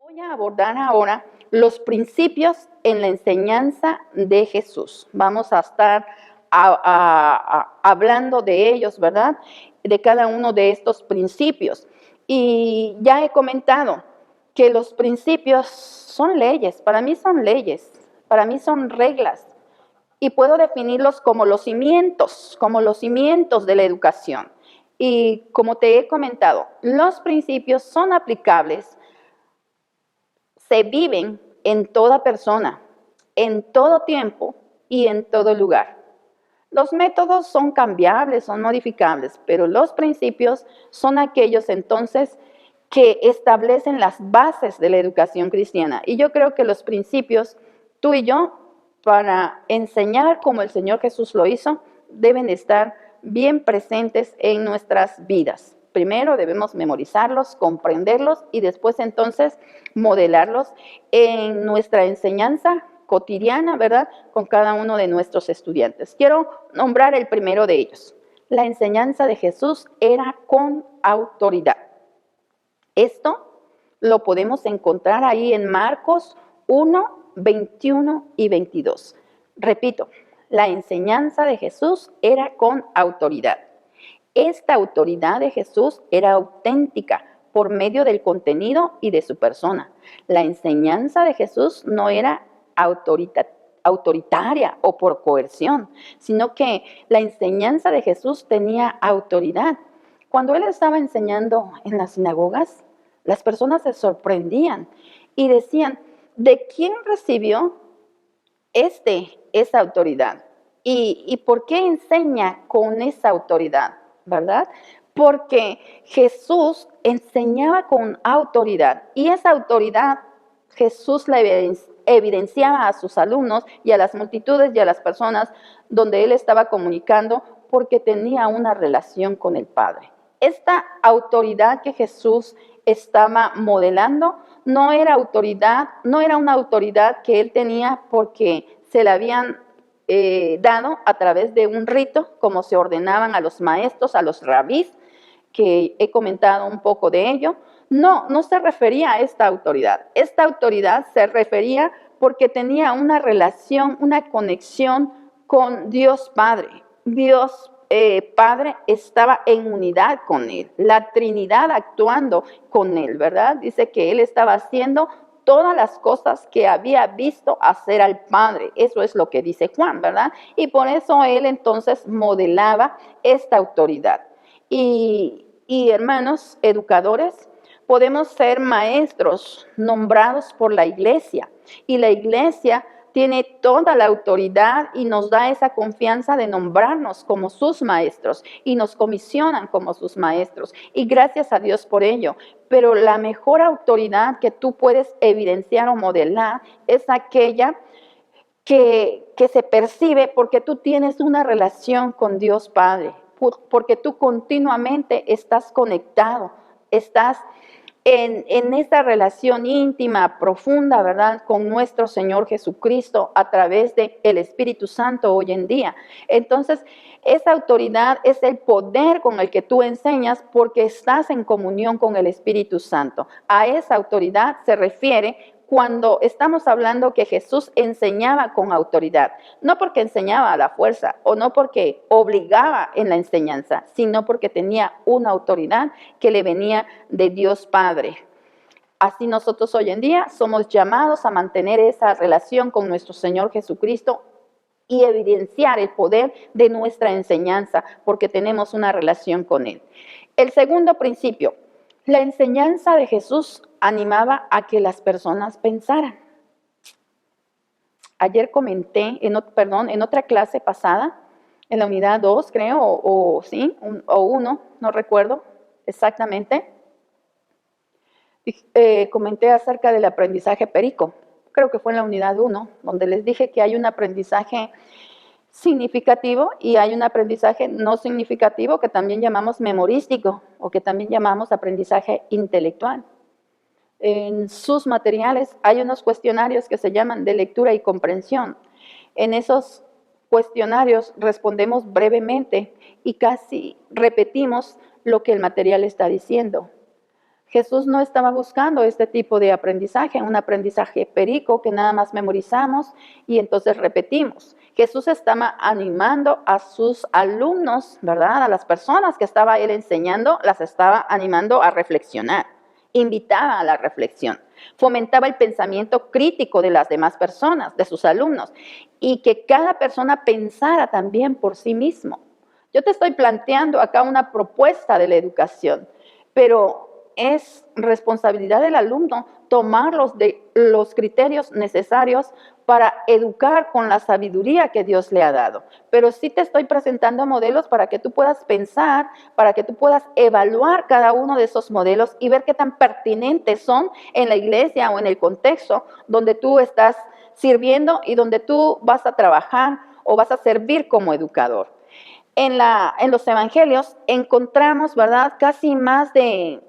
Voy a abordar ahora los principios en la enseñanza de Jesús. Vamos a estar hablando de ellos, ¿verdad? De cada uno de estos principios. Y ya he comentado que los principios son leyes, para mí son reglas. Y puedo definirlos como los cimientos de la educación. Y como te he comentado, los principios son aplicables, se viven en toda persona, en todo tiempo y en todo lugar. Los métodos son cambiables, son modificables, pero los principios son aquellos entonces que establecen las bases de la educación cristiana. Y yo creo que los principios, tú y yo, para enseñar como el Señor Jesús lo hizo, deben estar bien presentes en nuestras vidas. Primero debemos memorizarlos, comprenderlos y después entonces modelarlos en nuestra enseñanza cotidiana, ¿verdad? Con cada uno de nuestros estudiantes. Quiero nombrar el primero de ellos. La enseñanza de Jesús era con autoridad. Esto lo podemos encontrar ahí en Marcos 1, 21 y 22. Repito, la enseñanza de Jesús era con autoridad. Esta autoridad de Jesús era auténtica por medio del contenido y de su persona. La enseñanza de Jesús no era autoritaria o por coerción, sino que la enseñanza de Jesús tenía autoridad. Cuando él estaba enseñando en las sinagogas, las personas se sorprendían y decían, ¿de quién recibió esa autoridad? ¿Y por qué enseña con esa autoridad? ¿Verdad? Porque Jesús enseñaba con autoridad y esa autoridad Jesús la evidenciaba a sus alumnos y a las multitudes y a las personas donde él estaba comunicando porque tenía una relación con el Padre. Esta autoridad que Jesús estaba modelando no era una autoridad que él tenía porque se la habían dado a través de un rito, como se ordenaban a los maestros, a los rabís, que he comentado un poco de ello. No se refería a esta autoridad. Esta autoridad se refería porque tenía una relación, una conexión con Dios Padre. Dios Padre estaba en unidad con él, la Trinidad actuando con él, ¿verdad? Dice que él estaba haciendo todas las cosas que había visto hacer al Padre. Eso es lo que dice Juan, ¿verdad? Y por eso él entonces modelaba esta autoridad. Y hermanos educadores, podemos ser maestros nombrados por la iglesia. Y la iglesia tiene toda la autoridad y nos da esa confianza de nombrarnos como sus maestros y nos comisionan como sus maestros. Y gracias a Dios por ello. Pero la mejor autoridad que tú puedes evidenciar o modelar es aquella que se percibe porque tú tienes una relación con Dios Padre, porque tú continuamente estás conectado, estás en esta relación íntima, profunda, ¿verdad? Con nuestro Señor Jesucristo a través del Espíritu Santo hoy en día. Entonces, esa autoridad es el poder con el que tú enseñas porque estás en comunión con el Espíritu Santo. A esa autoridad se refiere cuando estamos hablando que Jesús enseñaba con autoridad, no porque enseñaba a la fuerza o no porque obligaba en la enseñanza, sino porque tenía una autoridad que le venía de Dios Padre. Así nosotros hoy en día somos llamados a mantener esa relación con nuestro Señor Jesucristo y evidenciar el poder de nuestra enseñanza porque tenemos una relación con Él. El segundo principio, la enseñanza de Jesús animaba a que las personas pensaran. Ayer comenté, en otra clase pasada, en la unidad 2 creo, o 1, no recuerdo exactamente, comenté acerca del aprendizaje perico. Creo que fue en la unidad 1, donde les dije que hay un aprendizaje significativo y hay un aprendizaje no significativo que también llamamos memorístico o que también llamamos aprendizaje intelectual. En sus materiales hay unos cuestionarios que se llaman de lectura y comprensión. En esos cuestionarios respondemos brevemente y casi repetimos lo que el material está diciendo. Jesús no estaba buscando este tipo de aprendizaje, un aprendizaje perico que nada más memorizamos y entonces repetimos. Jesús estaba animando a sus alumnos, ¿verdad? A las personas que estaba él enseñando, las estaba animando a reflexionar. Invitaba a la reflexión, fomentaba el pensamiento crítico de las demás personas, de sus alumnos, y que cada persona pensara también por sí mismo. Yo te estoy planteando acá una propuesta de la educación, pero es responsabilidad del alumno tomar los criterios necesarios para educar con la sabiduría que Dios le ha dado. Pero sí te estoy presentando modelos para que tú puedas pensar, para que tú puedas evaluar cada uno de esos modelos y ver qué tan pertinentes son en la iglesia o en el contexto donde tú estás sirviendo y donde tú vas a trabajar o vas a servir como educador. En los evangelios encontramos, ¿verdad?, casi más de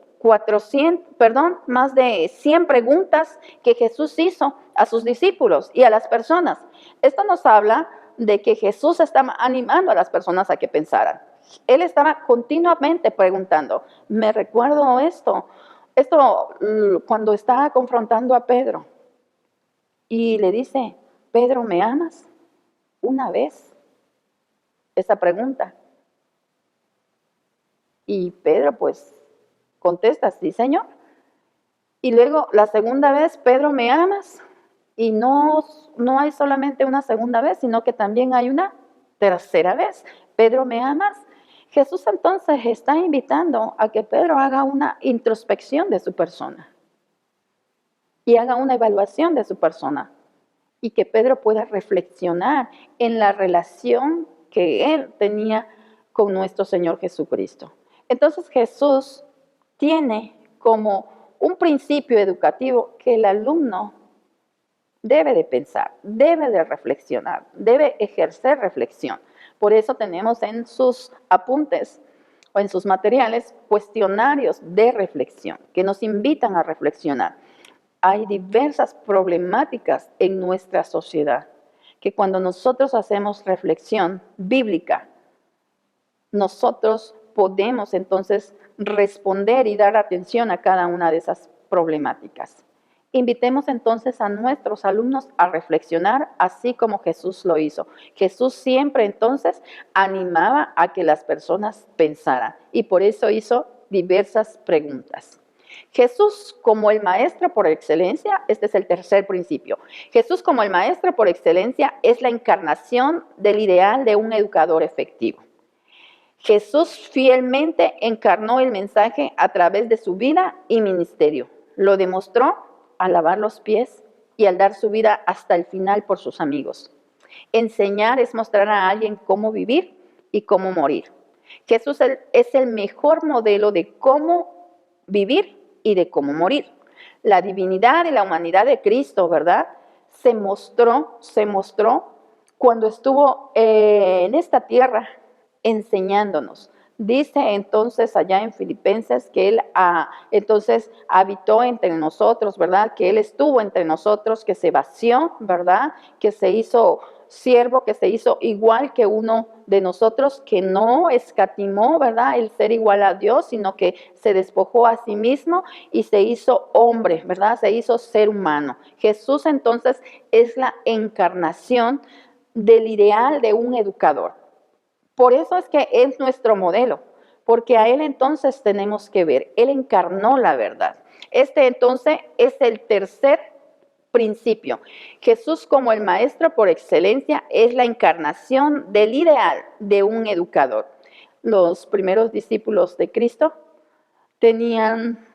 100 preguntas que Jesús hizo a sus discípulos y a las personas. Esto nos habla de que Jesús estaba animando a las personas a que pensaran. Él estaba continuamente preguntando, me recuerdo esto cuando estaba confrontando a Pedro y le dice, Pedro, ¿me amas? Una vez, esa pregunta. Y Pedro pues contesta, sí, Señor. Y luego la segunda vez, Pedro, ¿me amas? Y no hay solamente una segunda vez, sino que también hay una tercera vez. Pedro, ¿me amas? Jesús entonces está invitando a que Pedro haga una introspección de su persona y haga una evaluación de su persona y que Pedro pueda reflexionar en la relación que él tenía con nuestro Señor Jesucristo. Entonces Jesús tiene como un principio educativo que el alumno debe de pensar, debe de reflexionar, debe ejercer reflexión. Por eso tenemos en sus apuntes o en sus materiales cuestionarios de reflexión que nos invitan a reflexionar. Hay diversas problemáticas en nuestra sociedad que cuando nosotros hacemos reflexión bíblica, nosotros podemos entonces responder y dar atención a cada una de esas problemáticas. Invitemos entonces a nuestros alumnos a reflexionar así como Jesús lo hizo. Jesús siempre entonces animaba a que las personas pensaran y por eso hizo diversas preguntas. Jesús como el maestro por excelencia, este es el tercer principio. Jesús como el maestro por excelencia es la encarnación del ideal de un educador efectivo. Jesús fielmente encarnó el mensaje a través de su vida y ministerio. Lo demostró al lavar los pies y al dar su vida hasta el final por sus amigos. Enseñar es mostrar a alguien cómo vivir y cómo morir. Jesús es el mejor modelo de cómo vivir y de cómo morir. La divinidad y la humanidad de Cristo, ¿verdad? Se mostró cuando estuvo en esta tierra enseñándonos. Dice entonces allá en Filipenses que Él entonces habitó entre nosotros, ¿verdad? Que Él estuvo entre nosotros, que se vació, ¿verdad? Que se hizo siervo, que se hizo igual que uno de nosotros, que no escatimó, ¿verdad? El ser igual a Dios, sino que se despojó a sí mismo y se hizo hombre, ¿verdad? Se hizo ser humano. Jesús entonces es la encarnación del ideal de un educador. Por eso es que es nuestro modelo, porque a Él entonces tenemos que ver. Él encarnó la verdad. Este entonces es el tercer principio. Jesús como el maestro por excelencia es la encarnación del ideal de un educador. Los primeros discípulos de Cristo tenían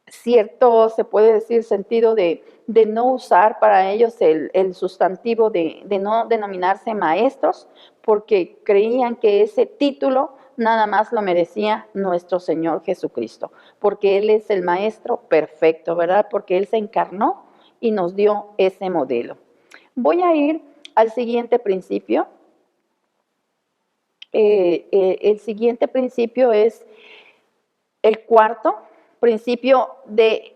cierto, se puede decir, sentido de no usar para ellos el sustantivo de no denominarse maestros, porque creían que ese título nada más lo merecía nuestro Señor Jesucristo, porque Él es el maestro perfecto, ¿verdad? Porque Él se encarnó y nos dio ese modelo. Voy a ir al siguiente principio. El siguiente principio es el cuarto principio de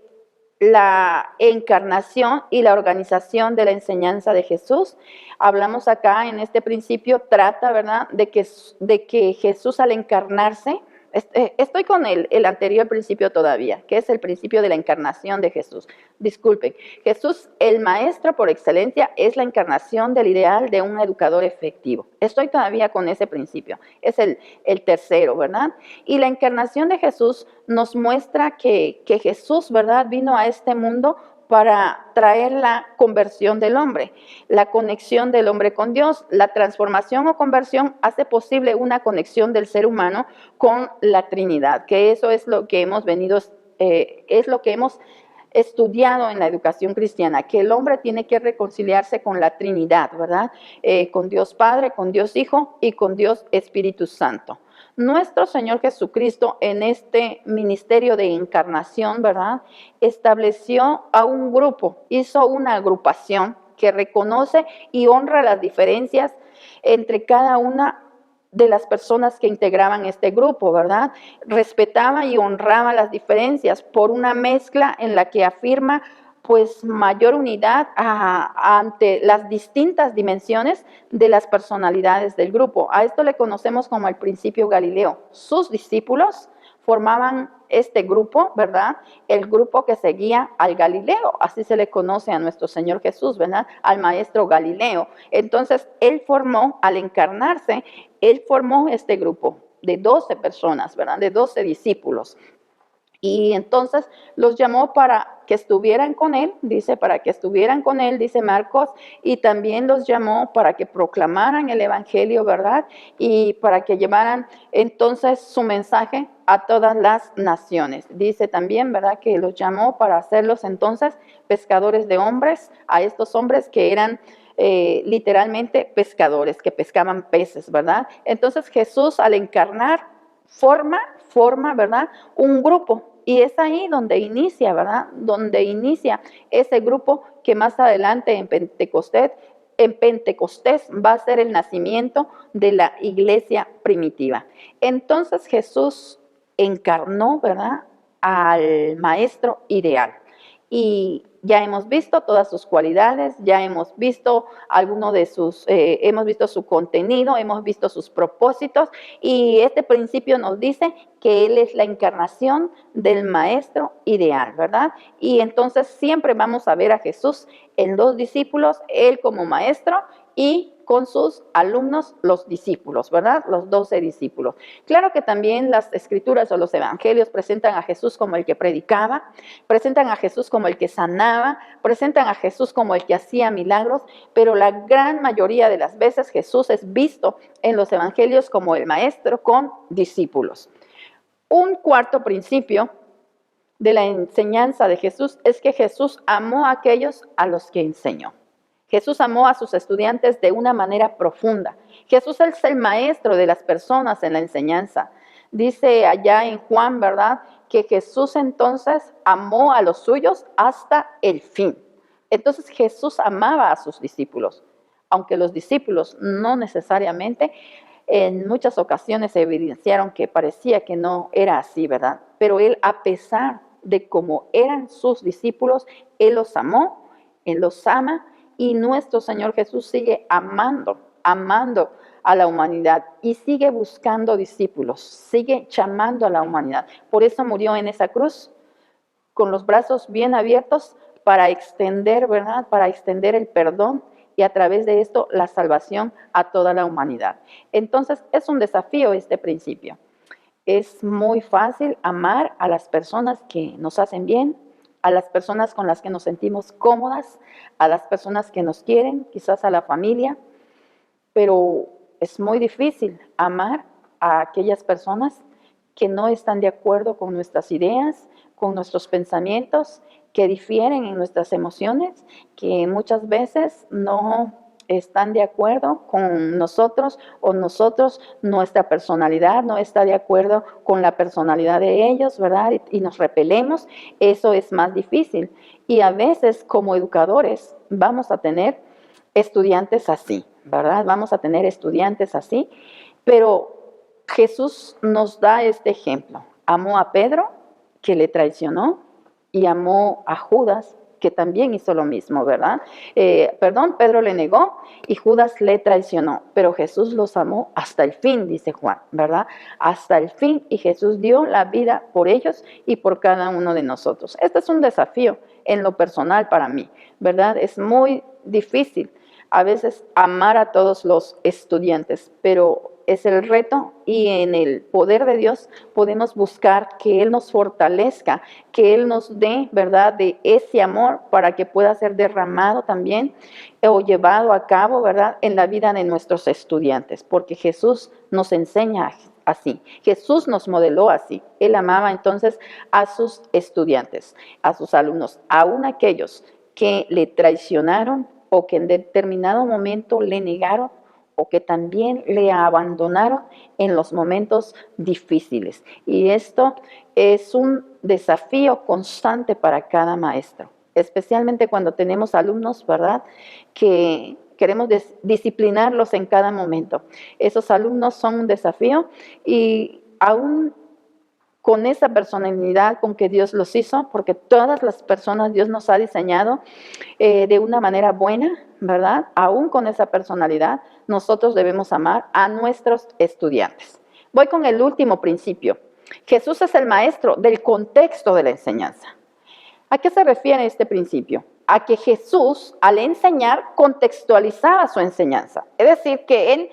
la encarnación y la organización de la enseñanza de Jesús. Hablamos acá en este principio, trata, ¿verdad?, de que Jesús al encarnarse, Estoy con el anterior principio todavía, que es el principio de la encarnación de Jesús. Disculpen, Jesús, el maestro por excelencia, es la encarnación del ideal de un educador efectivo. Estoy todavía con ese principio, es el tercero, ¿verdad? Y la encarnación de Jesús nos muestra que Jesús, ¿verdad?, vino a este mundo para traer la conversión del hombre, la conexión del hombre con Dios. La transformación o conversión hace posible una conexión del ser humano con la Trinidad, que eso es lo que hemos es lo que hemos estudiado en la educación cristiana, que el hombre tiene que reconciliarse con la Trinidad, ¿verdad? Con Dios Padre, con Dios Hijo y con Dios Espíritu Santo. Nuestro Señor Jesucristo en este ministerio de encarnación, ¿verdad?, estableció a un grupo, hizo una agrupación que reconoce y honra las diferencias entre cada una de las personas que integraban este grupo, ¿verdad? Respetaba y honraba las diferencias por una mezcla en la que afirma pues mayor unidad ante las distintas dimensiones de las personalidades del grupo. A esto le conocemos como el principio Galileo. Sus discípulos formaban este grupo, ¿verdad? El grupo que seguía al Galileo, así se le conoce a nuestro Señor Jesús, ¿verdad? Al maestro Galileo. Entonces, él formó, al encarnarse, él formó este grupo de 12 personas, ¿verdad? De 12 discípulos. Y entonces los llamó para que estuvieran con él, dice, para que estuvieran con él, dice Marcos, y también los llamó para que proclamaran el evangelio, ¿verdad? Y para que llevaran entonces su mensaje a todas las naciones. Dice también, ¿verdad?, que los llamó para hacerlos entonces pescadores de hombres, a estos hombres que eran literalmente pescadores, que pescaban peces, ¿verdad? Entonces Jesús, al encarnar, forma, ¿verdad?, un grupo. Y es ahí donde inicia, ¿verdad? Donde inicia ese grupo que más adelante en Pentecostés va a ser el nacimiento de la iglesia primitiva. Entonces Jesús encarnó, ¿verdad?, al maestro ideal. Y ya hemos visto todas sus cualidades, ya hemos visto alguno de hemos visto su contenido, hemos visto sus propósitos, y este principio nos dice que Él es la encarnación del maestro ideal, ¿verdad? Y entonces siempre vamos a ver a Jesús en los discípulos, Él como maestro y con sus alumnos, los discípulos, ¿verdad? Los 12 discípulos. Claro que también las escrituras o los evangelios presentan a Jesús como el que predicaba, presentan a Jesús como el que sanaba, presentan a Jesús como el que hacía milagros, pero la gran mayoría de las veces Jesús es visto en los evangelios como el maestro con discípulos. Un cuarto principio de la enseñanza de Jesús es que Jesús amó a aquellos a los que enseñó. Jesús amó a sus estudiantes de una manera profunda. Jesús es el maestro de las personas en la enseñanza. Dice allá en Juan, ¿verdad?, que Jesús entonces amó a los suyos hasta el fin. Entonces Jesús amaba a sus discípulos, aunque los discípulos no necesariamente en muchas ocasiones se evidenciaron que parecía que no era así, ¿verdad? Pero Él, a pesar de cómo eran sus discípulos, Él los amó, Él los ama, y nuestro Señor Jesús sigue amando a la humanidad y sigue buscando discípulos, sigue llamando a la humanidad. Por eso murió en esa cruz con los brazos bien abiertos para extender, ¿verdad?, para extender el perdón y a través de esto la salvación a toda la humanidad. Entonces es un desafío este principio. Es muy fácil amar a las personas que nos hacen bien, a las personas con las que nos sentimos cómodas, a las personas que nos quieren, quizás a la familia, pero es muy difícil amar a aquellas personas que no están de acuerdo con nuestras ideas, con nuestros pensamientos, que difieren en nuestras emociones, que muchas veces no están de acuerdo con nosotros o nuestra personalidad no está de acuerdo con la personalidad de ellos, ¿verdad? Y nos repelemos, eso es más difícil. Y a veces como educadores vamos a tener estudiantes así, ¿verdad? Vamos a tener estudiantes así, pero Jesús nos da este ejemplo. Amó a Pedro, que le traicionó, y amó a Judas, que también hizo lo mismo, ¿verdad? Pedro le negó y Judas le traicionó, pero Jesús los amó hasta el fin, dice Juan, ¿verdad? Hasta el fin, y Jesús dio la vida por ellos y por cada uno de nosotros. Este es un desafío en lo personal para mí, ¿verdad? Es muy difícil a veces amar a todos los estudiantes, pero es el reto, y en el poder de Dios podemos buscar que Él nos fortalezca, que Él nos dé, ¿verdad?, de ese amor para que pueda ser derramado también o llevado a cabo, ¿verdad?, en la vida de nuestros estudiantes, porque Jesús nos enseña así, Jesús nos modeló así. Él amaba entonces a sus estudiantes, a sus alumnos, aún aquellos que le traicionaron o que en determinado momento le negaron o que también le abandonaron en los momentos difíciles. Y esto es un desafío constante para cada maestro, especialmente cuando tenemos alumnos, ¿verdad?, que queremos disciplinarlos en cada momento. Esos alumnos son un desafío, y aún con esa personalidad con que Dios los hizo, porque todas las personas Dios nos ha diseñado de una manera buena, ¿verdad? Aún con esa personalidad, nosotros debemos amar a nuestros estudiantes. Voy con el último principio. Jesús es el maestro del contexto de la enseñanza. ¿A qué se refiere este principio? A que Jesús, al enseñar, contextualizaba su enseñanza. Es decir, que Él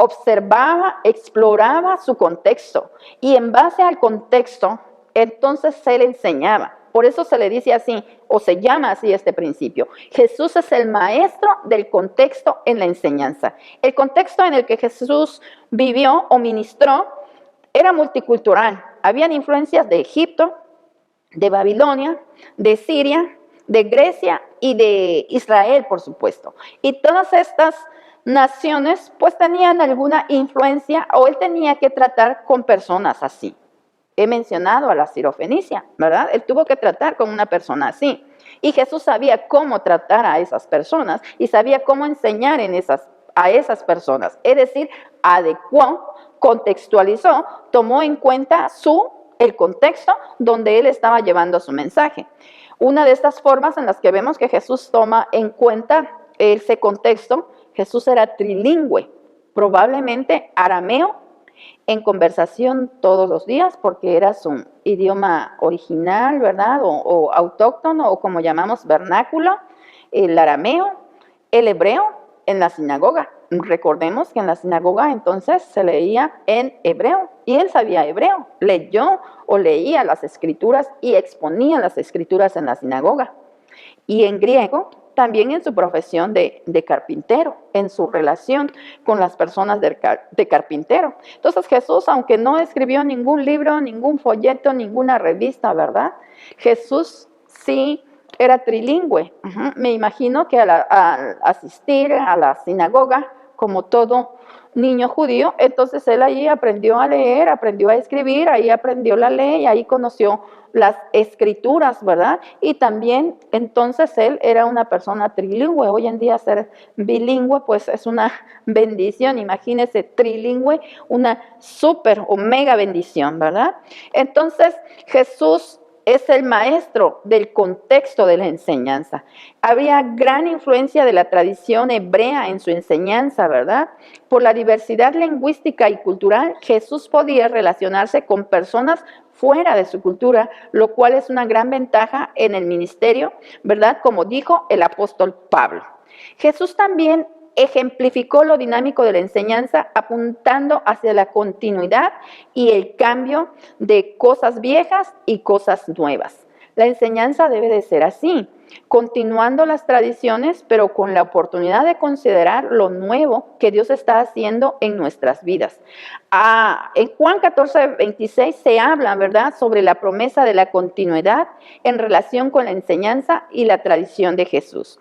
observaba, exploraba su contexto, y en base al contexto, entonces Él enseñaba. Por eso se le dice así, o se llama así este principio. Jesús es el maestro del contexto en la enseñanza. El contexto en el que Jesús vivió o ministró era multicultural. Habían influencias de Egipto, de Babilonia, de Siria, de Grecia y de Israel, por supuesto. Y todas estas naciones pues tenían alguna influencia, o Él tenía que tratar con personas así. He mencionado a la Sirofenicia, ¿verdad? Él tuvo que tratar con una persona así. Y Jesús sabía cómo tratar a esas personas y sabía cómo enseñar a esas personas. Es decir, adecuó, contextualizó, tomó en cuenta el contexto donde Él estaba llevando su mensaje. Una de estas formas en las que vemos que Jesús toma en cuenta ese contexto, Jesús era trilingüe, probablemente arameo, en conversación todos los días, porque era su idioma original, ¿verdad? O autóctono, o como llamamos vernáculo, el arameo, el hebreo en la sinagoga. Recordemos que en la sinagoga entonces se leía en hebreo, y él sabía hebreo, leyó o leía las escrituras y exponía las escrituras en la sinagoga. Y en griego, también en su profesión de carpintero, en su relación con las personas de carpintero. Entonces Jesús, aunque no escribió ningún libro, ningún folleto, ninguna revista, ¿verdad? Jesús sí era trilingüe. Me imagino que al asistir a la sinagoga, como todo niño judío, entonces él ahí aprendió a leer, aprendió a escribir, ahí aprendió la ley, ahí conoció las escrituras, ¿verdad? Y también entonces él era una persona trilingüe. Hoy en día ser bilingüe pues es una bendición, imagínese trilingüe, una súper o mega bendición, ¿verdad? Entonces Jesús es el maestro del contexto de la enseñanza. Había gran influencia de la tradición hebrea en su enseñanza, ¿verdad? Por la diversidad lingüística y cultural, Jesús podía relacionarse con personas fuera de su cultura, lo cual es una gran ventaja en el ministerio, ¿verdad? Como dijo el apóstol Pablo. Jesús también ejemplificó lo dinámico de la enseñanza, apuntando hacia la continuidad y el cambio de cosas viejas y cosas nuevas. La enseñanza debe de ser así, continuando las tradiciones, pero con la oportunidad de considerar lo nuevo que Dios está haciendo en nuestras vidas. En Juan 14:26 se habla, ¿verdad?, sobre la promesa de la continuidad en relación con la enseñanza y la tradición de Jesús.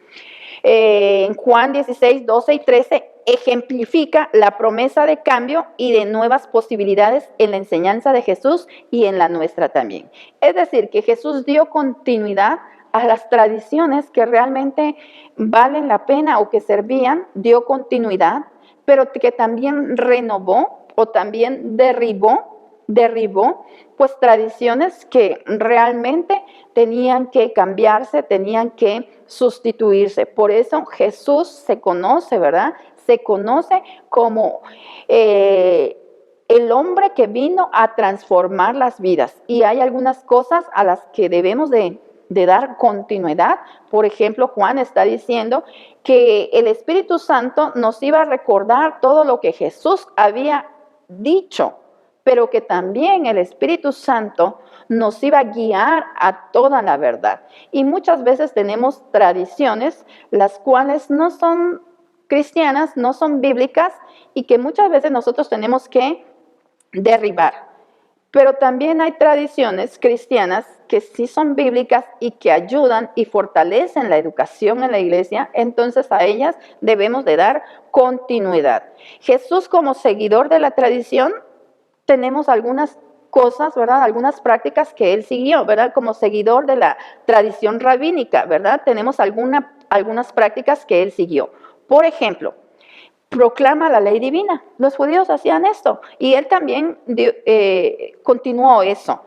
En Juan 16:12 y 13 ejemplifica la promesa de cambio y de nuevas posibilidades en la enseñanza de Jesús y en la nuestra también. Es decir, que Jesús dio continuidad a las tradiciones que realmente valen la pena o que servían, dio continuidad, pero que también renovó o también derribó derribó pues tradiciones que realmente tenían que cambiarse, tenían que sustituirse. Por eso Jesús se conoce, ¿verdad? Se conoce como el hombre que vino a transformar las vidas. Y hay algunas cosas a las que debemos de dar continuidad. Por ejemplo, Juan está diciendo que el Espíritu Santo nos iba a recordar todo lo que Jesús había dicho, pero que también el Espíritu Santo nos iba a guiar a toda la verdad. Y muchas veces tenemos tradiciones las cuales no son cristianas, no son bíblicas, y que muchas veces nosotros tenemos que derribar. Pero también hay tradiciones cristianas que sí son bíblicas y que ayudan y fortalecen la educación en la iglesia, entonces a ellas debemos de dar continuidad. Jesús, como seguidor de la tradición, tenemos algunas cosas, ¿verdad? Algunas prácticas que él siguió, ¿verdad? Como seguidor de la tradición rabínica, ¿verdad? Tenemos algunas prácticas que él siguió. Por ejemplo, proclama la ley divina. Los judíos hacían esto y él también continuó eso.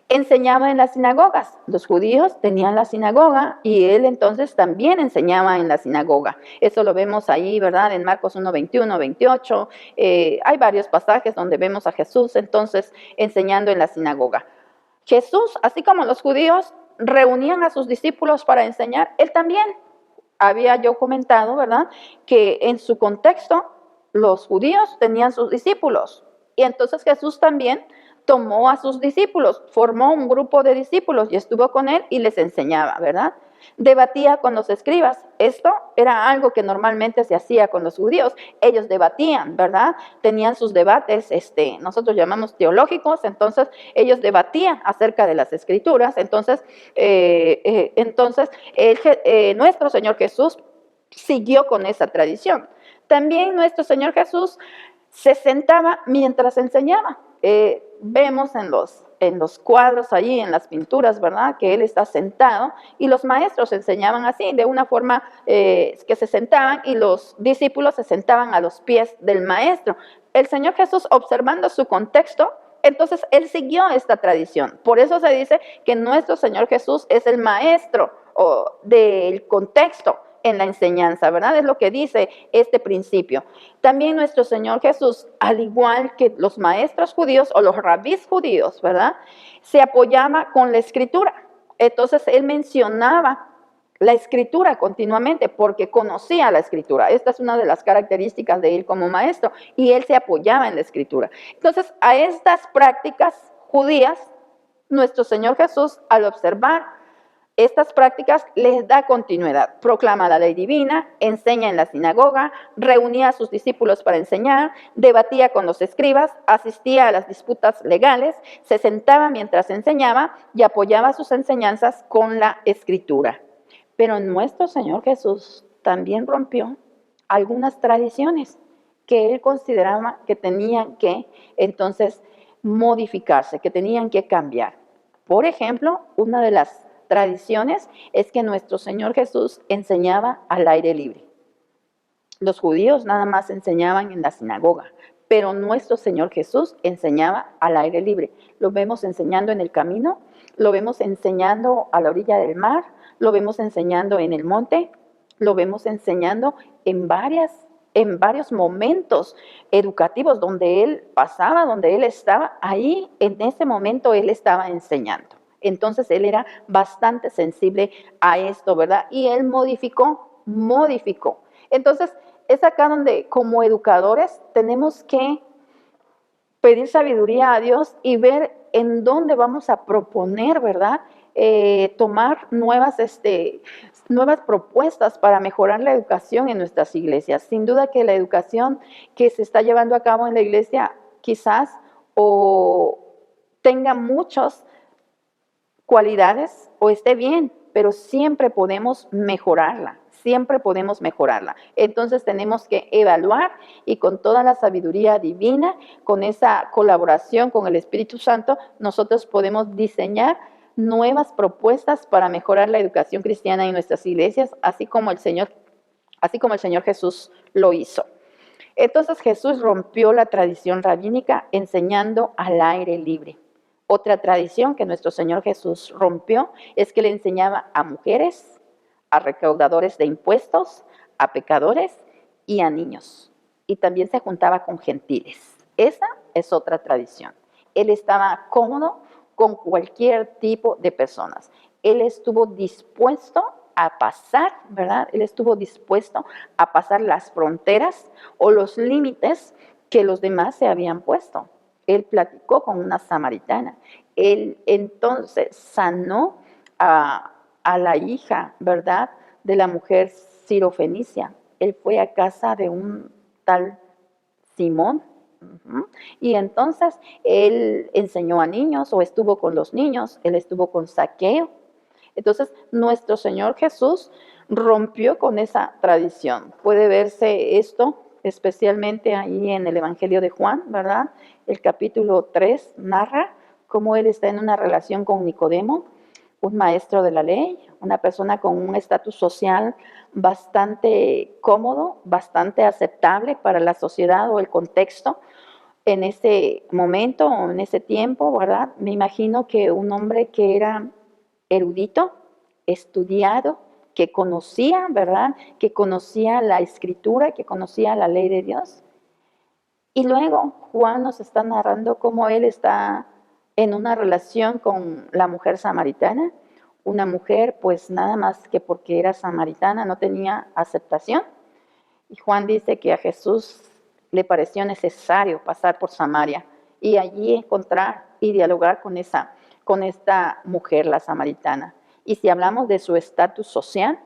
Enseñaba en las sinagogas. Los judíos tenían la sinagoga y él entonces también enseñaba en la sinagoga. Eso lo vemos ahí, ¿verdad? En Marcos 1, 21, 28. Hay varios pasajes donde vemos a Jesús entonces enseñando en la sinagoga. Jesús, así como los judíos reunían a sus discípulos para enseñar, él también. Había yo comentado, ¿verdad?, que en su contexto los judíos tenían sus discípulos y entonces Jesús también tomó a sus discípulos, formó un grupo de discípulos y estuvo con él y les enseñaba, ¿verdad? Debatía con los escribas. Esto era algo que normalmente se hacía con los judíos. Ellos debatían, ¿verdad? Tenían sus debates, nosotros llamamos teológicos, entonces ellos debatían acerca de las escrituras. Entonces, nuestro Señor Jesús siguió con esa tradición. También nuestro Señor Jesús se sentaba mientras enseñaba. Vemos en los cuadros allí, en las pinturas, ¿verdad?, que él está sentado y los maestros enseñaban así, de una forma que se sentaban y los discípulos se sentaban a los pies del maestro. El Señor Jesús, observando su contexto, entonces él siguió esta tradición. Por eso se dice que nuestro Señor Jesús es el maestro del contexto en la enseñanza, ¿verdad? Es lo que dice este principio. También nuestro Señor Jesús, al igual que los maestros judíos o los rabís judíos, ¿verdad?, se apoyaba con la escritura. Entonces él mencionaba la escritura continuamente porque conocía la escritura. Esta es una de las características de él como maestro y él se apoyaba en la escritura. Entonces, a estas prácticas judías, nuestro Señor Jesús, al observar estas prácticas, les da continuidad. Proclama la ley divina, enseña en la sinagoga, reunía a sus discípulos para enseñar, debatía con los escribas, asistía a las disputas legales, se sentaba mientras enseñaba y apoyaba sus enseñanzas con la escritura. Pero nuestro Señor Jesús también rompió algunas tradiciones que él consideraba que tenían que entonces modificarse, que tenían que cambiar. Por ejemplo, una de las tradiciones es que nuestro Señor Jesús enseñaba al aire libre. Los judíos nada más enseñaban en la sinagoga, pero nuestro Señor Jesús enseñaba al aire libre. Lo vemos enseñando en el camino, lo vemos enseñando a la orilla del mar, lo vemos enseñando en el monte, lo vemos enseñando en varios momentos educativos donde él pasaba, donde él estaba, ahí en ese momento él estaba enseñando. Entonces él era bastante sensible a esto, ¿verdad? Y él modificó. Entonces es acá donde como educadores tenemos que pedir sabiduría a Dios y ver en dónde vamos a proponer, ¿verdad? Tomar nuevas propuestas para mejorar la educación en nuestras iglesias. Sin duda que la educación que se está llevando a cabo en la iglesia quizás o tenga muchas cualidades o esté bien, pero siempre podemos mejorarla. Entonces tenemos que evaluar y con toda la sabiduría divina, con esa colaboración con el Espíritu Santo, nosotros podemos diseñar nuevas propuestas para mejorar la educación cristiana en nuestras iglesias, así como el Señor Jesús lo hizo. Entonces Jesús rompió la tradición rabínica enseñando al aire libre. Otra tradición que nuestro Señor Jesús rompió es que le enseñaba a mujeres, a recaudadores de impuestos, a pecadores y a niños. Y también se juntaba con gentiles. Esa es otra tradición. Él estaba cómodo con cualquier tipo de personas. Él estuvo dispuesto a pasar, ¿verdad? Él estuvo dispuesto a pasar las fronteras o los límites que los demás se habían puesto. Él platicó con una samaritana. Él entonces sanó a la hija, ¿verdad?, de la mujer sirofenicia. Él fue a casa de un tal Simón. Y entonces él enseñó a niños o estuvo con los niños, él estuvo con Zaqueo. Entonces nuestro Señor Jesús rompió con esa tradición. Puede verse esto especialmente ahí en el Evangelio de Juan, ¿verdad? El capítulo 3 narra cómo él está en una relación con Nicodemo, un maestro de la ley, una persona con un estatus social bastante cómodo, bastante aceptable para la sociedad o el contexto en ese momento o en ese tiempo, ¿verdad? Me imagino que un hombre que era erudito, estudiado, que conocía, ¿verdad? Que conocía la escritura, que conocía la ley de Dios. Y luego Juan nos está narrando cómo él está en una relación con la mujer samaritana, una mujer pues nada más que porque era samaritana no tenía aceptación. Y Juan dice que a Jesús le pareció necesario pasar por Samaria y allí encontrar y dialogar con esta mujer, la samaritana. Y si hablamos de su estatus social,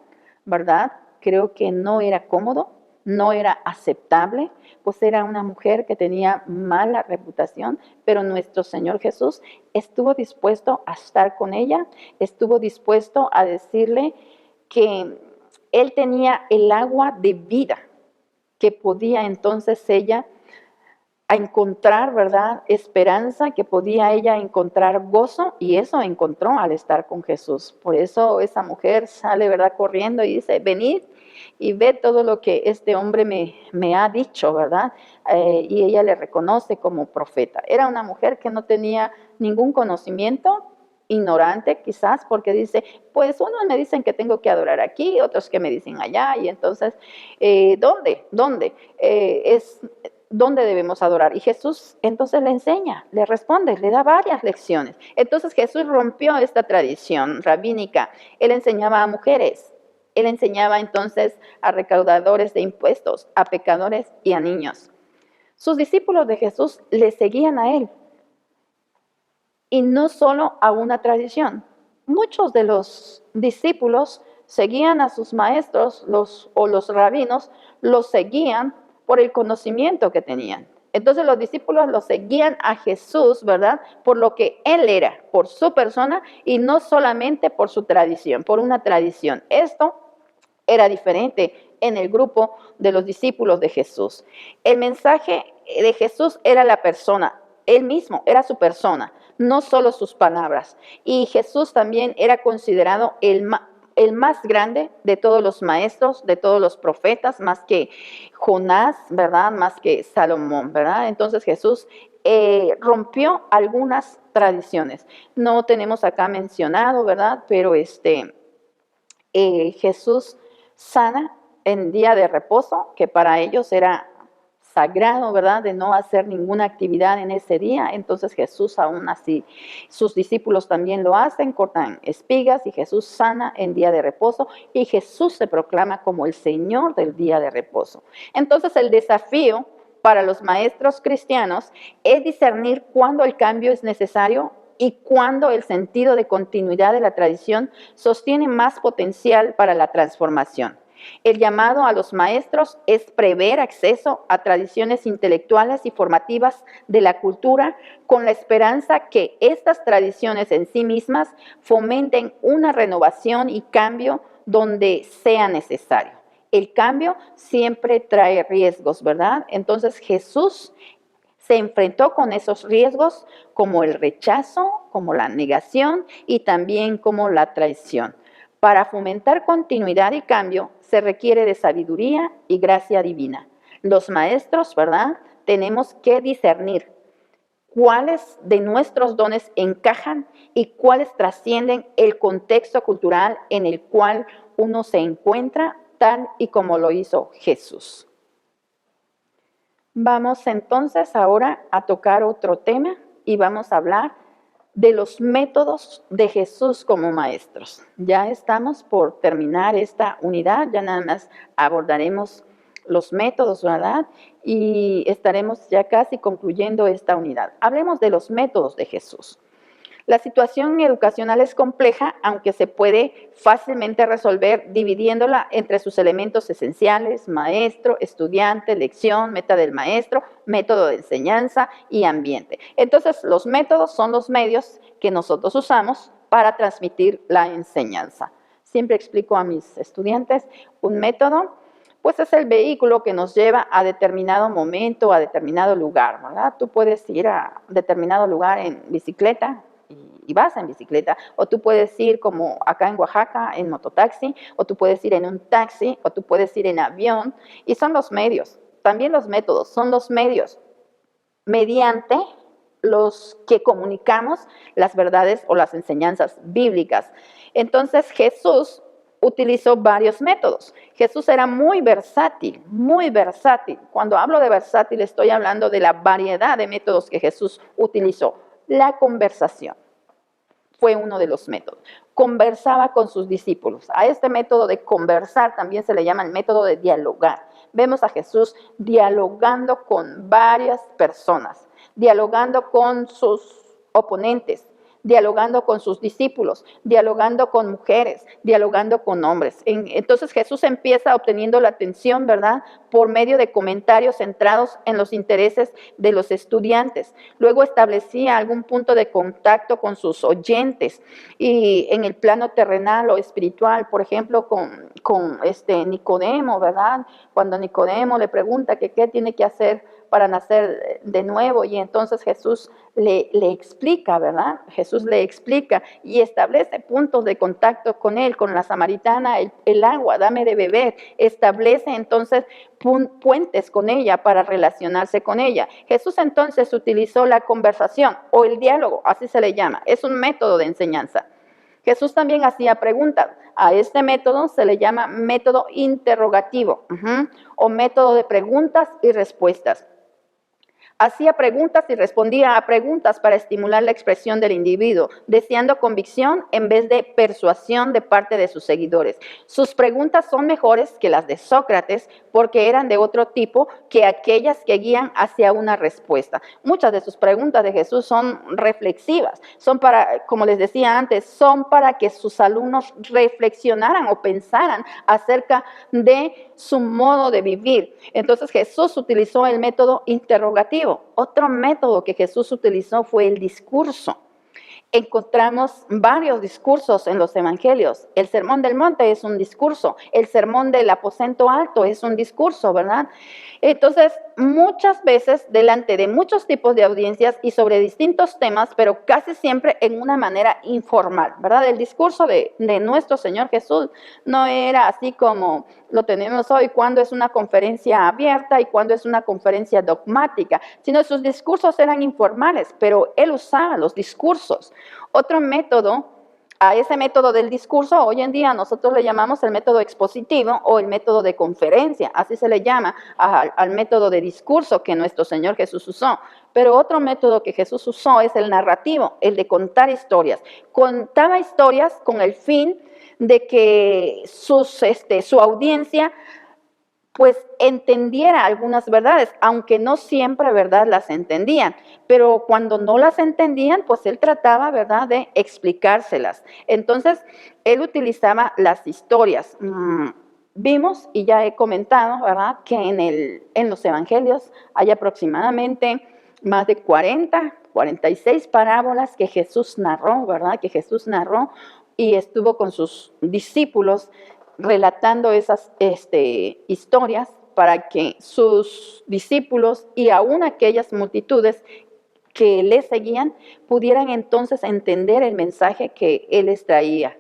¿verdad? Creo que no era cómodo, no era aceptable, pues era una mujer que tenía mala reputación, pero nuestro Señor Jesús estuvo dispuesto a estar con ella, estuvo dispuesto a decirle que Él tenía el agua de vida, que podía entonces ella a encontrar, ¿verdad?, esperanza, que podía ella encontrar gozo, y eso encontró al estar con Jesús. Por eso esa mujer sale, ¿verdad?, corriendo y dice, venid y ve todo lo que este hombre me ha dicho, ¿verdad? Y ella le reconoce como profeta. Era una mujer que no tenía ningún conocimiento, ignorante quizás, porque dice, pues unos me dicen que tengo que adorar aquí, otros que me dicen allá, y entonces, ¿dónde? ¿Dónde debemos adorar? Y Jesús entonces le enseña, le responde, le da varias lecciones. Entonces Jesús rompió esta tradición rabínica. Él enseñaba a mujeres, él enseñaba entonces a recaudadores de impuestos, a pecadores y a niños. Sus discípulos de Jesús le seguían a él. Y no solo a una tradición. Muchos de los discípulos seguían a sus maestros, los rabinos, los seguían por el conocimiento que tenían. Entonces los discípulos los seguían a Jesús, ¿verdad? Por lo que Él era, por su persona y no solamente por su tradición, por una tradición. Esto era diferente en el grupo de los discípulos de Jesús. El mensaje de Jesús era la persona, Él mismo era su persona, no solo sus palabras. Y Jesús también era considerado el más grande de todos los maestros, de todos los profetas, más que Jonás, ¿verdad? Más que Salomón, ¿verdad? Entonces Jesús rompió algunas tradiciones. No tenemos acá mencionado, ¿verdad? Pero Jesús sana en día de reposo, que para ellos era sagrado, ¿verdad?, de no hacer ninguna actividad en ese día. Entonces Jesús aún así, sus discípulos también lo hacen, cortan espigas y Jesús sana en día de reposo y Jesús se proclama como el Señor del día de reposo. Entonces el desafío para los maestros cristianos es discernir cuándo el cambio es necesario y cuándo el sentido de continuidad de la tradición sostiene más potencial para la transformación. El llamado a los maestros es prever acceso a tradiciones intelectuales y formativas de la cultura con la esperanza que estas tradiciones en sí mismas fomenten una renovación y cambio donde sea necesario. El cambio siempre trae riesgos, ¿verdad? Entonces Jesús se enfrentó con esos riesgos como el rechazo, como la negación y también como la traición. Para fomentar continuidad y cambio se requiere de sabiduría y gracia divina. Los maestros, ¿verdad? Tenemos que discernir cuáles de nuestros dones encajan y cuáles trascienden el contexto cultural en el cual uno se encuentra, tal y como lo hizo Jesús. Vamos entonces ahora a tocar otro tema y vamos a hablar de los métodos de Jesús como maestros. Ya estamos por terminar esta unidad, ya nada más abordaremos los métodos, ¿verdad? Y estaremos ya casi concluyendo esta unidad. Hablemos de los métodos de Jesús. La situación educacional es compleja, aunque se puede fácilmente resolver dividiéndola entre sus elementos esenciales: maestro, estudiante, lección, meta del maestro, método de enseñanza y ambiente. Entonces, los métodos son los medios que nosotros usamos para transmitir la enseñanza. Siempre explico a mis estudiantes, un método pues es el vehículo que nos lleva a determinado momento, a determinado lugar, ¿verdad? Tú puedes ir a determinado lugar en bicicleta y vas en bicicleta, o tú puedes ir como acá en Oaxaca en mototaxi, o tú puedes ir en un taxi, o tú puedes ir en avión, y son los medios. También los métodos son los medios mediante los que comunicamos las verdades o las enseñanzas bíblicas. Entonces Jesús utilizó varios métodos. Jesús era muy versátil, muy versátil. Cuando hablo de versátil estoy hablando de la variedad de métodos que Jesús utilizó. La conversación fue uno de los métodos. Conversaba con sus discípulos. A este método de conversar también se le llama el método de dialogar. Vemos a Jesús dialogando con varias personas, dialogando con sus oponentes, dialogando con sus discípulos, dialogando con mujeres, dialogando con hombres. Entonces Jesús empieza obteniendo la atención, ¿verdad?, por medio de comentarios centrados en los intereses de los estudiantes. Luego establecía algún punto de contacto con sus oyentes y en el plano terrenal o espiritual, por ejemplo, con Nicodemo, ¿verdad? Cuando Nicodemo le pregunta que qué tiene que hacer para nacer de nuevo, y entonces Jesús le explica, ¿verdad? Jesús le explica y establece puntos de contacto con él, con la samaritana, el agua, dame de beber. Establece entonces puentes con ella para relacionarse con ella. Jesús entonces utilizó la conversación o el diálogo, así se le llama, es un método de enseñanza. Jesús también hacía preguntas. A este método se le llama método interrogativo, o método de preguntas y respuestas. Hacía preguntas y respondía a preguntas para estimular la expresión del individuo, deseando convicción en vez de persuasión de parte de sus seguidores. Sus preguntas son mejores que las de Sócrates porque eran de otro tipo que aquellas que guían hacia una respuesta. Muchas de sus preguntas de Jesús son reflexivas, son para, como les decía antes, son para que sus alumnos reflexionaran o pensaran acerca de su modo de vivir. Entonces Jesús utilizó el método interrogativo. Otro método que Jesús utilizó fue el discurso. Encontramos varios discursos en los evangelios. El Sermón del Monte es un discurso, el Sermón del Aposento Alto es un discurso, ¿verdad? Entonces, muchas veces delante de muchos tipos de audiencias y sobre distintos temas, pero casi siempre en una manera informal, ¿verdad? El discurso de nuestro Señor Jesús no era así como lo tenemos hoy, cuando es una conferencia abierta y cuando es una conferencia dogmática, sino sus discursos eran informales, pero él usaba los discursos. Otro método, a ese método del discurso, hoy en día nosotros le llamamos el método expositivo o el método de conferencia, así se le llama al método de discurso que nuestro Señor Jesús usó. Pero otro método que Jesús usó es el narrativo, el de contar historias. Contaba historias con el fin de que su audiencia pues entendiera algunas verdades, aunque no siempre, ¿verdad?, las entendían. Pero cuando no las entendían, pues él trataba, ¿verdad?, de explicárselas. Entonces, él utilizaba las historias. Vimos, y ya he comentado, ¿verdad?, que en los evangelios hay aproximadamente más de 46 parábolas que Jesús narró, ¿verdad?, que Jesús narró y estuvo con sus discípulos relatando esas historias para que sus discípulos y aún aquellas multitudes que le seguían pudieran entonces entender el mensaje que él les traía.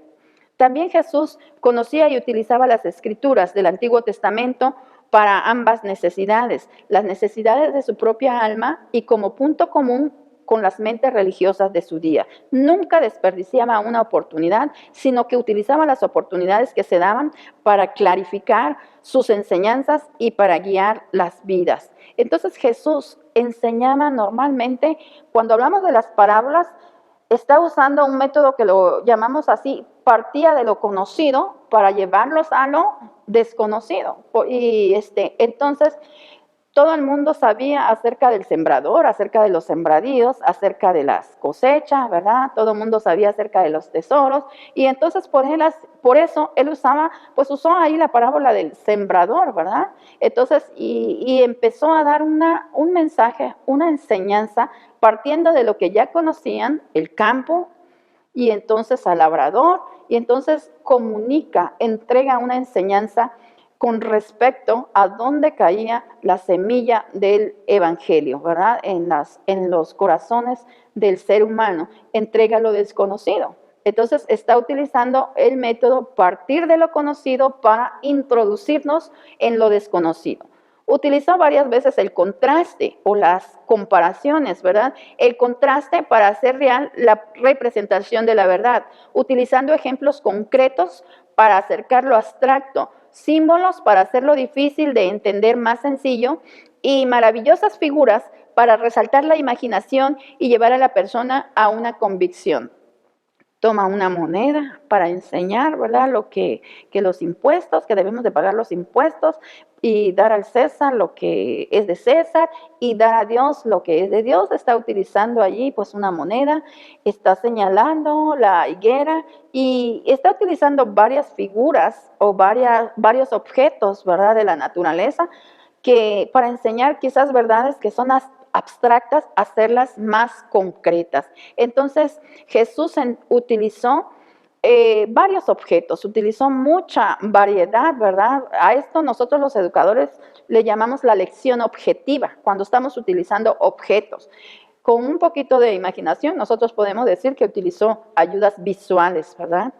También Jesús conocía y utilizaba las escrituras del Antiguo Testamento para ambas necesidades, las necesidades de su propia alma y como punto común con las mentes religiosas de su día. Nunca desperdiciaba una oportunidad, sino que utilizaba las oportunidades que se daban para clarificar sus enseñanzas y para guiar las vidas. Entonces Jesús enseñaba normalmente, cuando hablamos de las parábolas, está usando un método que lo llamamos así, partía de lo conocido para llevarlos a lo desconocido. Y entonces todo el mundo sabía acerca del sembrador, acerca de los sembradíos, acerca de las cosechas, ¿verdad? Todo el mundo sabía acerca de los tesoros. Y entonces por eso él usó ahí la parábola del sembrador, ¿verdad? Entonces, y empezó a dar un mensaje, una enseñanza, partiendo de lo que ya conocían, el campo, y entonces al labrador, y entonces comunica, entrega una enseñanza con respecto a dónde caía la semilla del evangelio, ¿verdad? En los corazones del ser humano, entrega lo desconocido. Entonces está utilizando el método partir de lo conocido para introducirnos en lo desconocido. Utilizó varias veces el contraste o las comparaciones, ¿verdad? El contraste para hacer real la representación de la verdad, utilizando ejemplos concretos para acercar lo abstracto, símbolos para hacerlo difícil de entender más sencillo y maravillosas figuras para resaltar la imaginación y llevar a la persona a una convicción. Toma una moneda para enseñar, ¿verdad? Que los impuestos, que debemos de pagar los impuestos y dar al César lo que es de César y dar a Dios lo que es de Dios. Está utilizando allí pues una moneda, está señalando la higuera y está utilizando varias figuras o varios objetos, ¿verdad? De la naturaleza que para enseñar quizás verdades que son abstractas, hacerlas más concretas. Entonces Jesús utilizó varios objetos, utilizó mucha variedad, ¿verdad? A esto nosotros los educadores le llamamos la lección objetiva, cuando estamos utilizando objetos. Con un poquito de imaginación nosotros podemos decir que utilizó ayudas visuales, ¿verdad?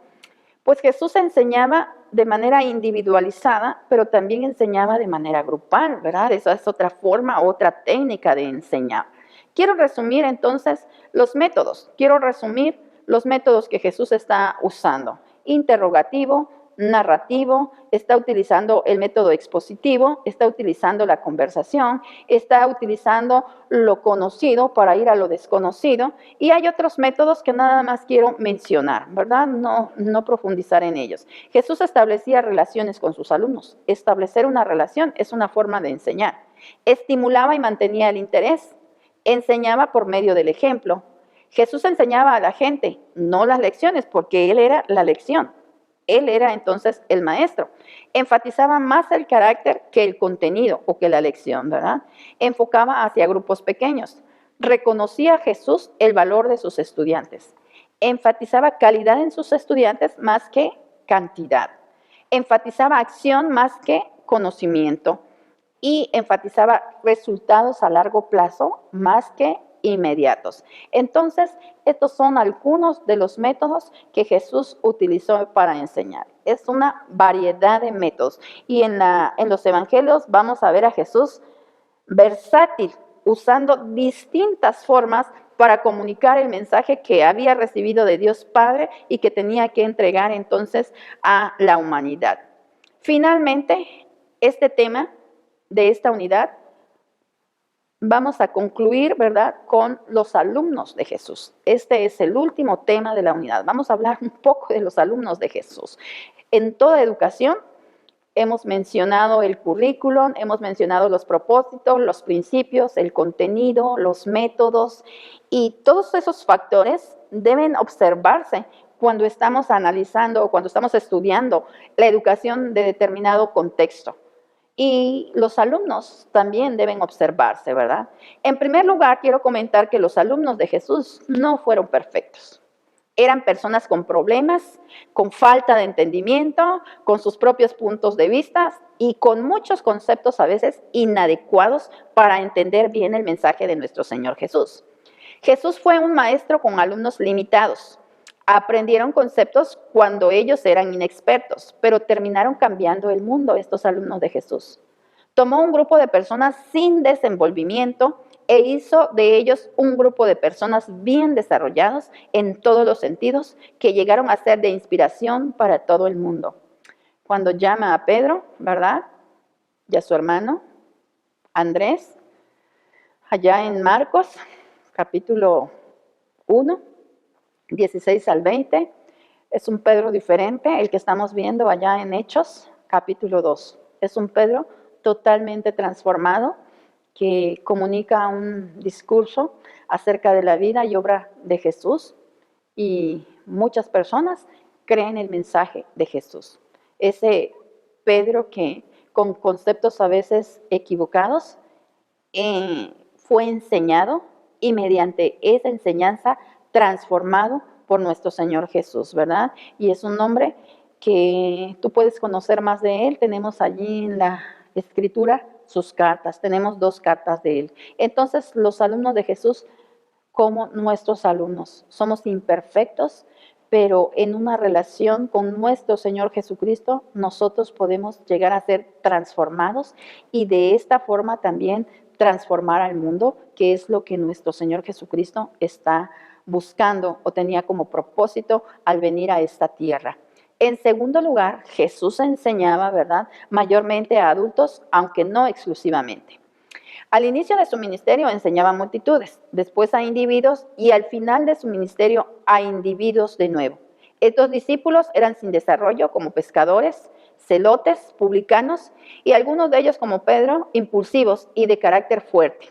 Pues Jesús enseñaba de manera individualizada, pero también enseñaba de manera grupal, ¿verdad? Esa es otra forma, otra técnica de enseñar. Quiero resumir entonces los métodos. Quiero resumir los métodos que Jesús está usando. Interrogativo, narrativo, está utilizando el método expositivo, está utilizando la conversación, está utilizando lo conocido para ir a lo desconocido y hay otros métodos que nada más quiero mencionar, ¿verdad? No profundizar en ellos. Jesús establecía relaciones con sus alumnos. Establecer una relación es una forma de enseñar. Estimulaba y mantenía el interés. Enseñaba por medio del ejemplo. Jesús enseñaba a la gente, no las lecciones, porque Él era la lección. Él era entonces el maestro. Enfatizaba más el carácter que el contenido o que la lección, ¿verdad? Enfocaba hacia grupos pequeños. Reconocía a Jesús el valor de sus estudiantes. Enfatizaba calidad en sus estudiantes más que cantidad. Enfatizaba acción más que conocimiento. Y enfatizaba resultados a largo plazo más que inmediatos. Entonces, estos son algunos de los métodos que Jesús utilizó para enseñar. Es una variedad de métodos. Y en los evangelios vamos a ver a Jesús versátil, usando distintas formas para comunicar el mensaje que había recibido de Dios Padre y que tenía que entregar entonces a la humanidad. Finalmente, este tema de esta unidad vamos a concluir, ¿verdad?, con los alumnos de Jesús. Este es el último tema de la unidad. Vamos a hablar un poco de los alumnos de Jesús. En toda educación hemos mencionado el currículum, hemos mencionado los propósitos, los principios, el contenido, los métodos y todos esos factores deben observarse cuando estamos analizando o cuando estamos estudiando la educación de determinado contexto. Y los alumnos también deben observarse, ¿verdad? En primer lugar, quiero comentar que los alumnos de Jesús no fueron perfectos. Eran personas con problemas, con falta de entendimiento, con sus propios puntos de vista y con muchos conceptos a veces inadecuados para entender bien el mensaje de nuestro Señor Jesús. Jesús fue un maestro con alumnos limitados. Aprendieron conceptos cuando ellos eran inexpertos, pero terminaron cambiando el mundo estos alumnos de Jesús. Tomó un grupo de personas sin desenvolvimiento e hizo de ellos un grupo de personas bien desarrollados en todos los sentidos que llegaron a ser de inspiración para todo el mundo. Cuando llama a Pedro, ¿verdad? Y a su hermano, Andrés, allá en Marcos, capítulo 1, 16 al 20, es un Pedro diferente, el que estamos viendo allá en Hechos, capítulo 2. Es un Pedro totalmente transformado, que comunica un discurso acerca de la vida y obra de Jesús, y muchas personas creen el mensaje de Jesús. Ese Pedro que con conceptos a veces equivocados fue enseñado y mediante esa enseñanza transformado por nuestro Señor Jesús, ¿verdad? Y es un hombre que tú puedes conocer más de él. Tenemos allí en la Escritura sus cartas, tenemos 2 cartas de él. Entonces, los alumnos de Jesús, como nuestros alumnos, somos imperfectos, pero en una relación con nuestro Señor Jesucristo, nosotros podemos llegar a ser transformados y de esta forma también transformar al mundo, que es lo que nuestro Señor Jesucristo está buscando o tenía como propósito al venir a esta tierra. En segundo lugar, Jesús enseñaba, ¿verdad?, mayormente a adultos, aunque no exclusivamente. Al inicio de su ministerio enseñaba a multitudes, después a individuos y al final de su ministerio a individuos de nuevo. Estos discípulos eran sin desarrollo como pescadores, celotes, publicanos y algunos de ellos como Pedro, impulsivos y de carácter fuerte.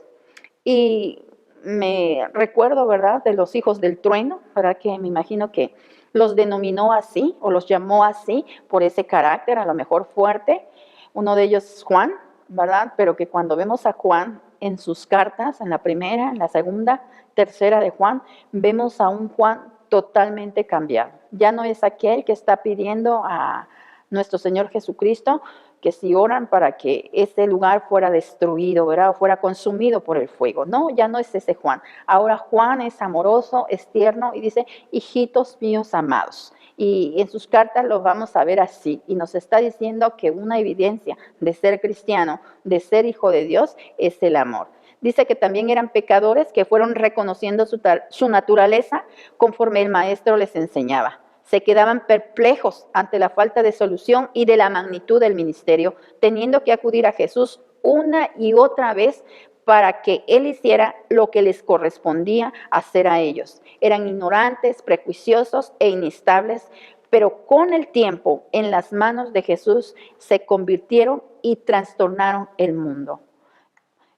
Y me recuerdo, ¿verdad?, de los hijos del trueno, ¿verdad?, que me imagino que los denominó así o los llamó así por ese carácter a lo mejor fuerte. Uno de ellos es Juan, ¿verdad? Pero que cuando vemos a Juan en sus cartas, en la primera, en la segunda, tercera de Juan, vemos a un Juan totalmente cambiado. Ya no es aquel que está pidiendo a nuestro Señor Jesucristo que si oran para que ese lugar fuera destruido, ¿verdad?, o fuera consumido por el fuego. No, ya no es ese Juan. Ahora Juan es amoroso, es tierno y dice, hijitos míos amados. Y en sus cartas lo vamos a ver así. Y nos está diciendo que una evidencia de ser cristiano, de ser hijo de Dios, es el amor. Dice que también eran pecadores que fueron reconociendo su naturaleza conforme el maestro les enseñaba. Se quedaban perplejos ante la falta de solución y de la magnitud del ministerio, teniendo que acudir a Jesús una y otra vez para que Él hiciera lo que les correspondía hacer a ellos. Eran ignorantes, prejuiciosos e inestables, pero con el tiempo en las manos de Jesús se convirtieron y trastornaron el mundo.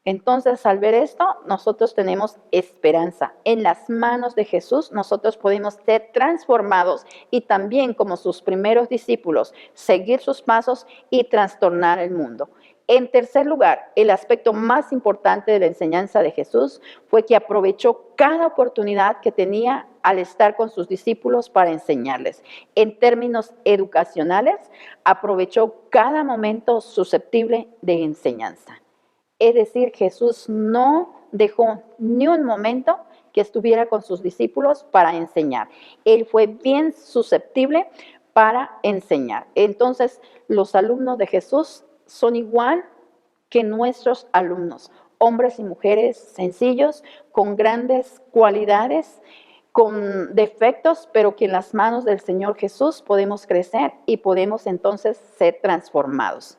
Entonces, al ver esto, nosotros tenemos esperanza. En las manos de Jesús nosotros podemos ser transformados y también, como sus primeros discípulos, seguir sus pasos y trastornar el mundo. En tercer lugar, el aspecto más importante de la enseñanza de Jesús fue que aprovechó cada oportunidad que tenía al estar con sus discípulos para enseñarles. En términos educacionales, aprovechó cada momento susceptible de enseñanza. Es decir, Jesús no dejó ni un momento que estuviera con sus discípulos para enseñar. Él fue bien susceptible para enseñar. Entonces, los alumnos de Jesús son igual que nuestros alumnos, hombres y mujeres sencillos, con grandes cualidades, con defectos, pero que en las manos del Señor Jesús podemos crecer y podemos entonces ser transformados.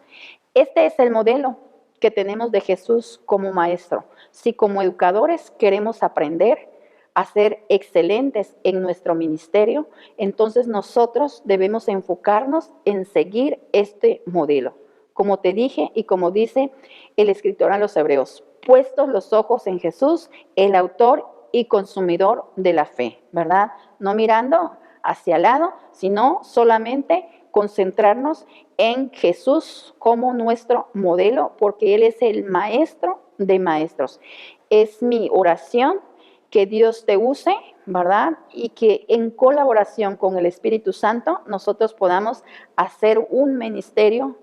Este es el modelo que tenemos de Jesús como maestro. Si como educadores queremos aprender a ser excelentes en nuestro ministerio, entonces nosotros debemos enfocarnos en seguir este modelo. Como te dije y como dice el escritor a los Hebreos, puestos los ojos en Jesús, el autor y consumidor de la fe, ¿verdad? No mirando hacia el lado, sino solamente concentrarnos en Jesús como nuestro modelo, porque Él es el maestro de maestros. Es mi oración que Dios te use, ¿verdad? Y que en colaboración con el Espíritu Santo nosotros podamos hacer un ministerio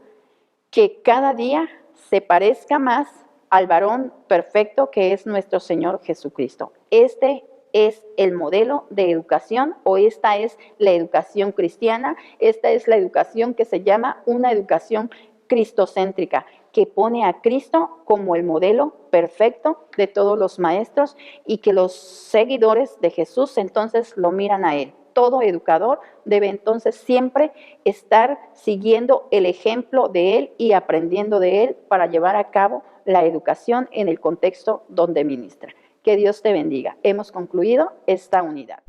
que cada día se parezca más al varón perfecto que es nuestro Señor Jesucristo. Este es el modelo de educación, o esta es la educación cristiana. Esta es la educación que se llama una educación cristocéntrica, que pone a Cristo como el modelo perfecto de todos los maestros y que los seguidores de Jesús entonces lo miran a Él. Todo educador debe entonces siempre estar siguiendo el ejemplo de Él y aprendiendo de Él para llevar a cabo la educación en el contexto donde ministra. Que Dios te bendiga. Hemos concluido esta unidad.